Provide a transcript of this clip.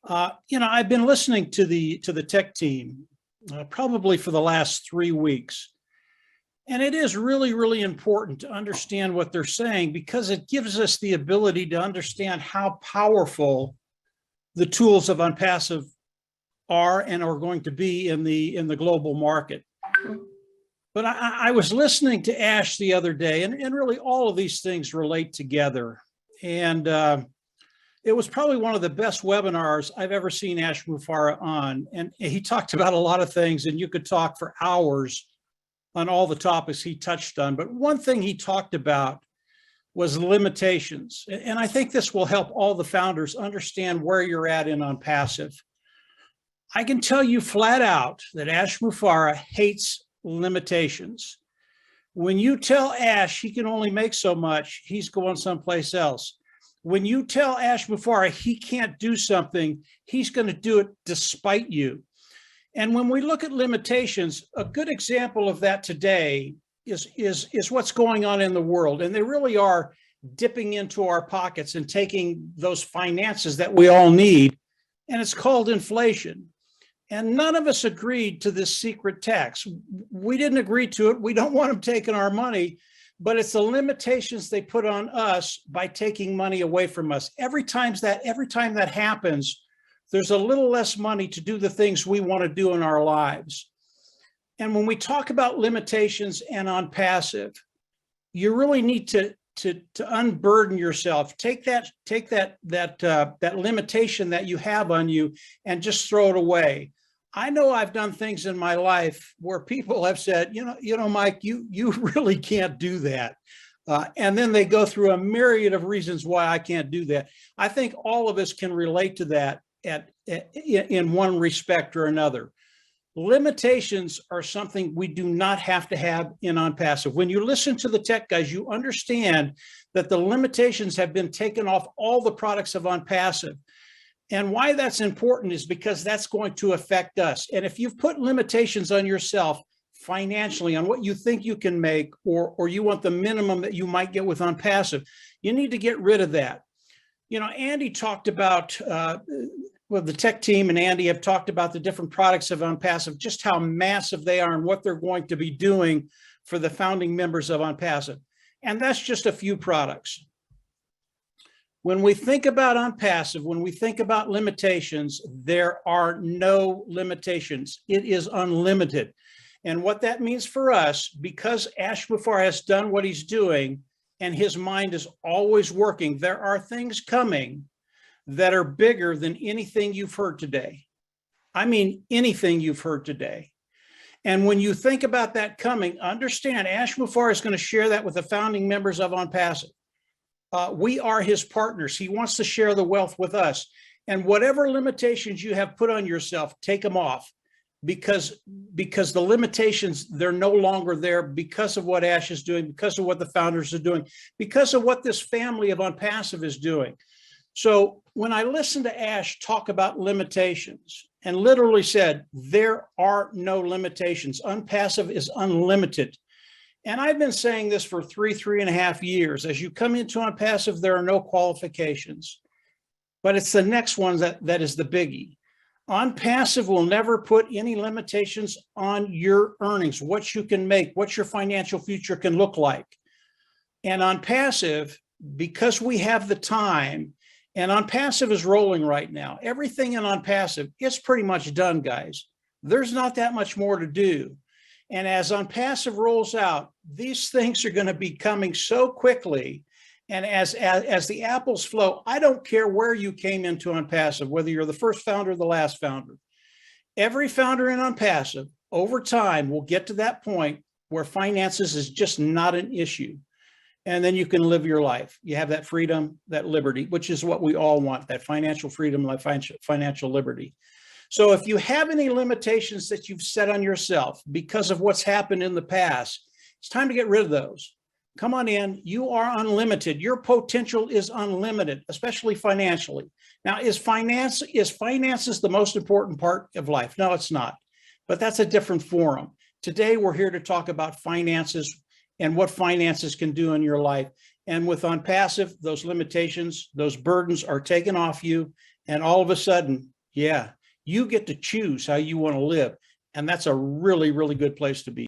I've been listening to the tech team probably for the last 3 weeks. And it is really, really important to understand what they're saying because it gives us the ability to understand how powerful the tools of OnPassive are and are going to be in the global market. But I was listening to Ash the other day, and really all of these things relate together. And it was probably one of the best webinars I've ever seen Ash Mufareh on. And he talked about a lot of things, and you could talk for hours on all the topics he touched on. But one thing he talked about was limitations. And I think this will help all the founders understand where you're at in OnPassive. I can tell you flat out that Ash Mufareh hates limitations. When you tell Ash he can only make so much, he's going someplace else. When you tell Ash Mufareh he can't do something, he's going to do it despite you. And when we look at limitations, a good example of that today is what's going on in the world. And they really are dipping into our pockets and taking those finances that we all need. And it's called inflation. And none of us agreed to this secret tax. We didn't agree to it. We don't want them taking our money, but it's the limitations they put on us by taking money away from us. Every time that happens, there's a little less money to do the things we want to do in our lives. And when we talk about limitations and OnPassive, you really need to unburden yourself. Take that limitation that you have on you and just throw it away. I know I've done things in my life where people have said, Mike, you really can't do that. And then they go through a myriad of reasons why I can't do that. I think all of us can relate to that in one respect or another. Limitations are something we do not have to have in OnPassive. When you listen to the tech guys, you understand that the limitations have been taken off all the products of OnPassive. And why that's important is because that's going to affect us. And if you've put limitations on yourself financially on what you think you can make, or you want the minimum that you might get with OnPassive, you need to get rid of that. Andy talked about, the tech team and Andy have talked about the different products of OnPassive, just how massive they are and what they're going to be doing for the founding members of OnPassive. And that's just a few products. When we think about OnPassive, when we think about limitations, there are no limitations. It is unlimited. And what that means for us, because Ash Mufareh has done what he's doing and his mind is always working, there are things coming that are bigger than anything you've heard today. I mean, anything you've heard today. And when you think about that coming, understand Ash Mufareh is going to share that with the founding members of OnPassive. We are his partners. He wants to share the wealth with us. And whatever limitations you have put on yourself, take them off, because the limitations, they're no longer there because of what Ash is doing, because of what the founders are doing, because of what this family of OnPassive is doing. So when I listened to Ash talk about limitations and literally said, there are no limitations, OnPassive is unlimited. And I've been saying this for 3.5 years. As you come into OnPassive, there are no qualifications, but it's the next one that is the biggie. OnPassive will never put any limitations on your earnings, what you can make, what your financial future can look like. And OnPassive, because we have the time, and OnPassive is rolling right now. Everything in OnPassive is pretty much done, guys. There's not that much more to do. And as OnPassive rolls out, these things are going to be coming so quickly. And as the apples flow, I don't care where you came into OnPassive, whether you're the first founder or the last founder. Every founder in OnPassive over time will get to that point where finances is just not an issue. And then you can live your life. You have that freedom, that liberty, which is what we all want, that financial freedom, that financial liberty. So if you have any limitations that you've set on yourself because of what's happened in the past, it's time to get rid of those. Come on in. You are unlimited. Your potential is unlimited, especially financially. Now, is finances the most important part of life? No, it's not. But that's a different forum. Today, we're here to talk about finances and what finances can do in your life. And with OnPassive, those limitations, those burdens are taken off you. And all of a sudden, Yeah, you get to choose how you want to live. And that's a really, really good place to be.